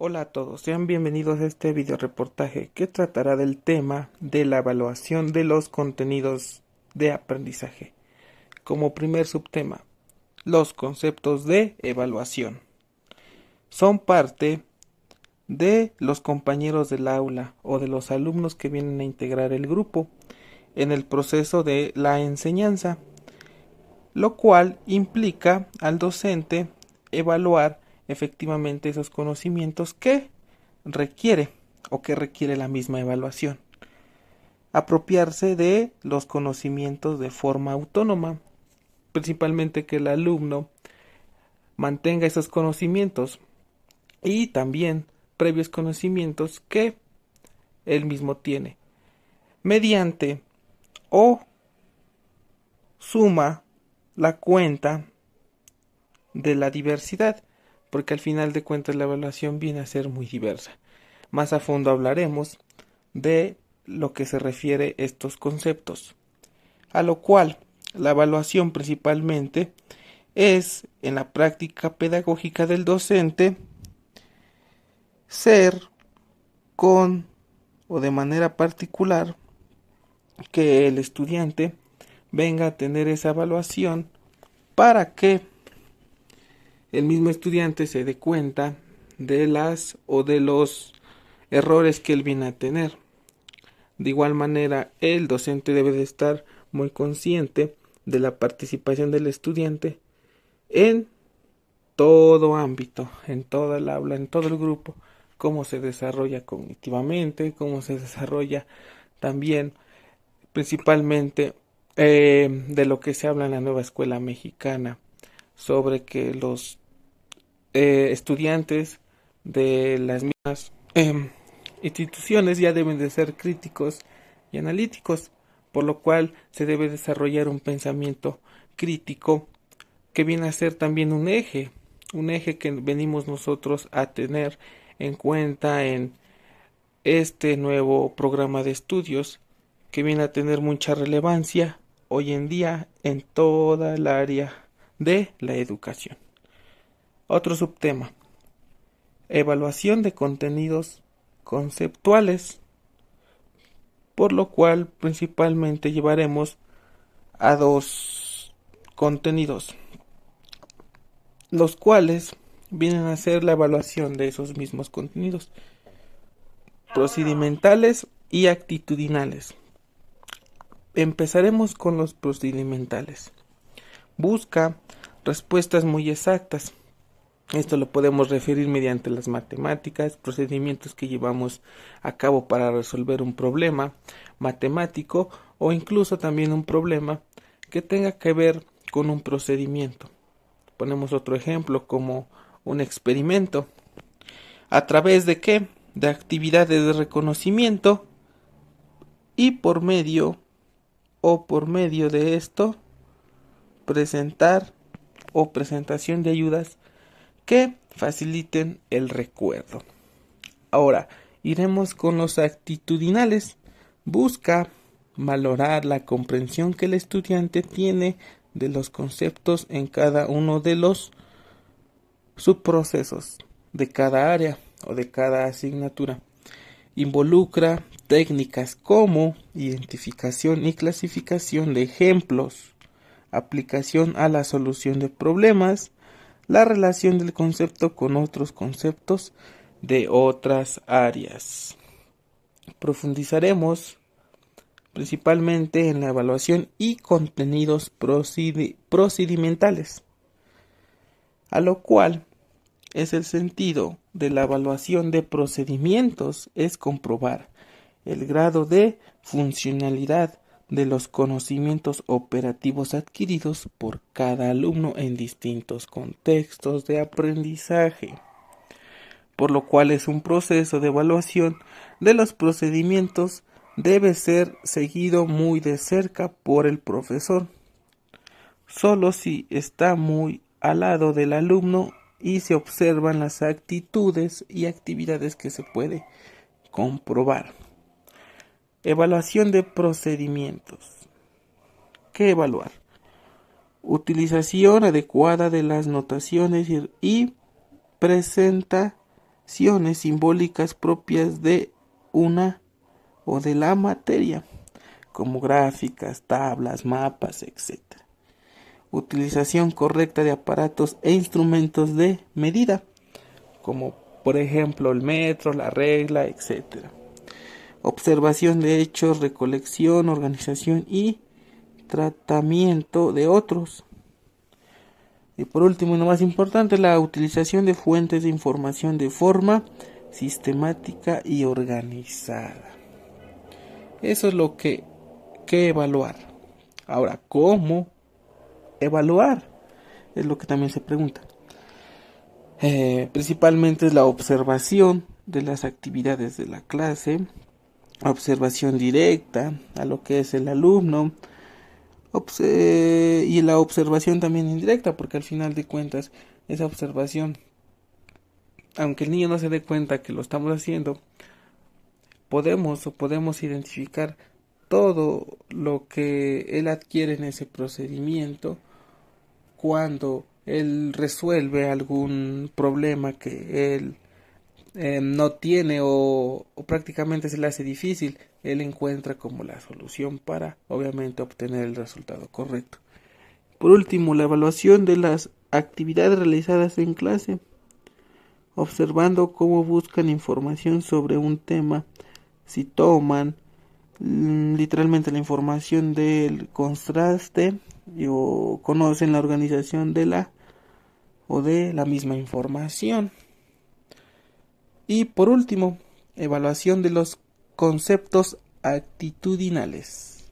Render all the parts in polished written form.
Hola a todos, sean bienvenidos a este video reportaje que tratará del tema de la evaluación de los contenidos de aprendizaje. Como primer subtema, los conceptos de evaluación. Son parte de los compañeros del aula o de los alumnos que vienen a integrar el grupo en el proceso de la enseñanza, lo cual implica al docente evaluar efectivamente esos conocimientos que requiere o que requiere la misma evaluación. Apropiarse de los conocimientos de forma autónoma, principalmente que el alumno mantenga esos conocimientos y también previos conocimientos que él mismo tiene, mediante o suma la cuenta de la diversidad, porque al final de cuentas la evaluación viene a ser muy diversa. Más a fondo hablaremos de lo que se refiere a estos conceptos, a lo cual la evaluación principalmente es en la práctica pedagógica del docente ser con o de manera particular que el estudiante venga a tener esa evaluación para que el mismo estudiante se dé cuenta de las o de los errores que él viene a tener. De igual manera, el docente debe de estar muy consciente de la participación del estudiante en todo ámbito, en toda el aula, en todo el grupo, cómo se desarrolla cognitivamente, cómo se desarrolla también, principalmente, de lo que se habla en la nueva escuela mexicana, sobre que los estudiantes de las mismas instituciones ya deben de ser críticos y analíticos, por lo cual se debe desarrollar un pensamiento crítico que viene a ser también un eje que venimos nosotros a tener en cuenta en este nuevo programa de estudios que viene a tener mucha relevancia hoy en día en toda el área de la educación. Otro subtema: evaluación de contenidos conceptuales, por lo cual principalmente llevaremos a dos contenidos, los cuales vienen a ser la evaluación de esos mismos contenidos, procedimentales y actitudinales. Empezaremos con los procedimentales. Busca respuestas muy exactas. Esto lo podemos referir mediante las matemáticas, procedimientos que llevamos a cabo para resolver un problema matemático o incluso también un problema que tenga que ver con un procedimiento. Ponemos otro ejemplo como un experimento. ¿A través de qué? De actividades de reconocimiento y por medio de esto presentar o presentación de ayudas que faciliten el recuerdo. Ahora, iremos con los actitudinales. Busca valorar la comprensión que el estudiante tiene de los conceptos en cada uno de los subprocesos de cada área o de cada asignatura. Involucra técnicas como identificación y clasificación de ejemplos, aplicación a la solución de problemas, la relación del concepto con otros conceptos de otras áreas. Profundizaremos principalmente en la evaluación y contenidos procedimentales, a lo cual es el sentido de la evaluación de procedimientos, es comprobar el grado de funcionalidad de los conocimientos operativos adquiridos por cada alumno en distintos contextos de aprendizaje, por lo cual es un proceso de evaluación de los procedimientos debe ser seguido muy de cerca por el profesor, solo si está muy al lado del alumno y se observan las actitudes y actividades que se puede comprobar. Evaluación de procedimientos. ¿Qué evaluar? Utilización adecuada de las notaciones y presenta simbólicas propias de una o de la materia, como gráficas, tablas, mapas, etc. Utilización correcta de aparatos e instrumentos de medida, como por ejemplo el metro, la regla, etc. Observación de hechos, recolección, organización y tratamiento de otros. Y por último y no más importante, la utilización de fuentes de información de forma sistemática y organizada. Eso es lo que evaluar. Ahora, ¿cómo evaluar? Es lo que también se pregunta. Principalmente es la observación de las actividades de la clase, observación directa a lo que es el alumno, y la observación también indirecta, porque al final de cuentas esa observación, aunque el niño no se dé cuenta que lo estamos haciendo, podemos identificar todo lo que él adquiere en ese procedimiento cuando él resuelve algún problema que él no tiene o prácticamente se le hace difícil, él encuentra como la solución para obviamente obtener el resultado correcto. Por último, la evaluación de las actividades realizadas en clase, observando cómo buscan información sobre un tema, si toman literalmente la información del contraste o conocen la organización de la misma información. Y por último, evaluación de los conceptos actitudinales,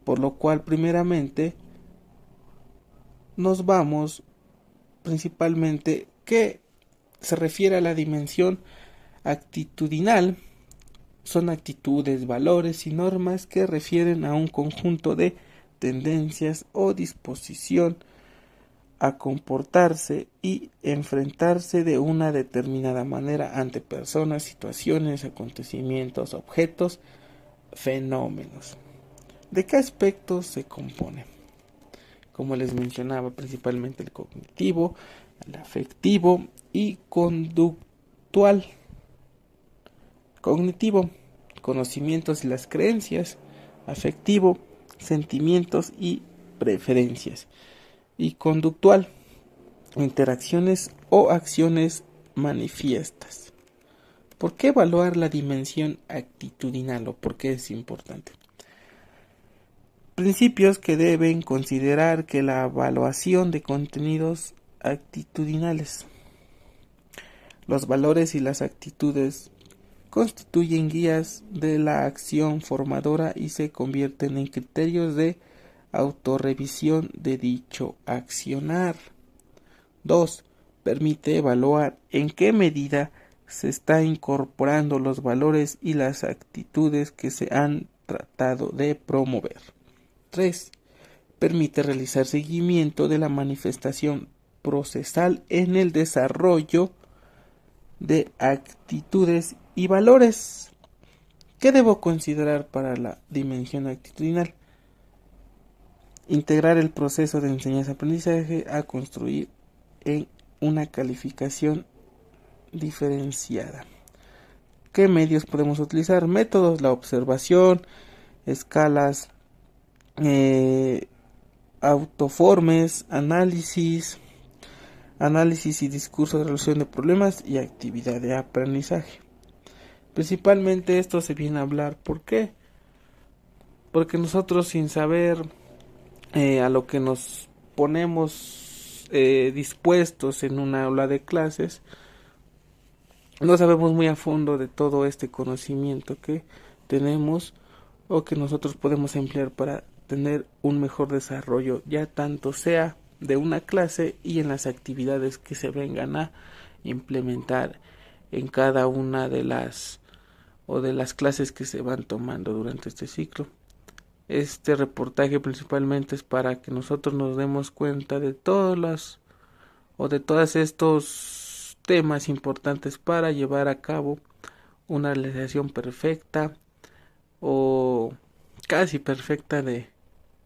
por lo cual primeramente nos vamos principalmente que se refiere a la dimensión actitudinal. Son actitudes, valores y normas que refieren a un conjunto de tendencias o disposición a comportarse y enfrentarse de una determinada manera ante personas, situaciones, acontecimientos, objetos, fenómenos. ¿De qué aspectos se compone? Como les mencionaba, principalmente el cognitivo, el afectivo y conductual. Cognitivo, conocimientos y las creencias. Afectivo, sentimientos y preferencias. Y conductual, interacciones o acciones manifiestas. ¿Por qué evaluar la dimensión actitudinal o por qué es importante? Principios que deben considerar que la evaluación de contenidos actitudinales. Los valores y las actitudes constituyen guías de la acción formadora y se convierten en criterios de autorrevisión de dicho accionar. 2. Permite evaluar en qué medida se está incorporando los valores y las actitudes que se han tratado de promover. 3. Permite realizar seguimiento de la manifestación procesal en el desarrollo de actitudes y valores. ¿Qué debo considerar para la dimensión actitudinal? Integrar el proceso de enseñanza-aprendizaje a construir en una calificación diferenciada. ¿Qué medios podemos utilizar? Métodos: la observación, escalas, autoformes, análisis y discurso de resolución de problemas y actividad de aprendizaje. Principalmente esto se viene a hablar. ¿Por qué? Porque nosotros, sin saber a lo que nos ponemos dispuestos en una aula de clases, no sabemos muy a fondo de todo este conocimiento que tenemos o que nosotros podemos emplear para tener un mejor desarrollo, ya tanto sea de una clase y en las actividades que se vengan a implementar en cada una de las clases que se van tomando durante este ciclo. Este reportaje principalmente es para que nosotros nos demos cuenta de todos estos temas importantes para llevar a cabo una realización perfecta o casi perfecta de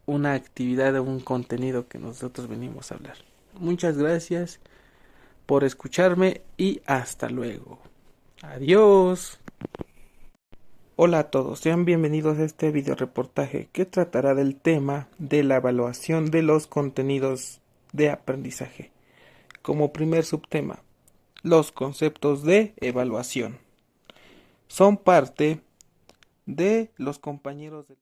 una actividad o un contenido que nosotros venimos a hablar. Muchas gracias. por escucharme y hasta luego. Adiós. Hola a todos, sean bienvenidos a este video reportaje que tratará del tema de la evaluación de los contenidos de aprendizaje. Como primer subtema, los conceptos de evaluación. Son parte de los compañeros de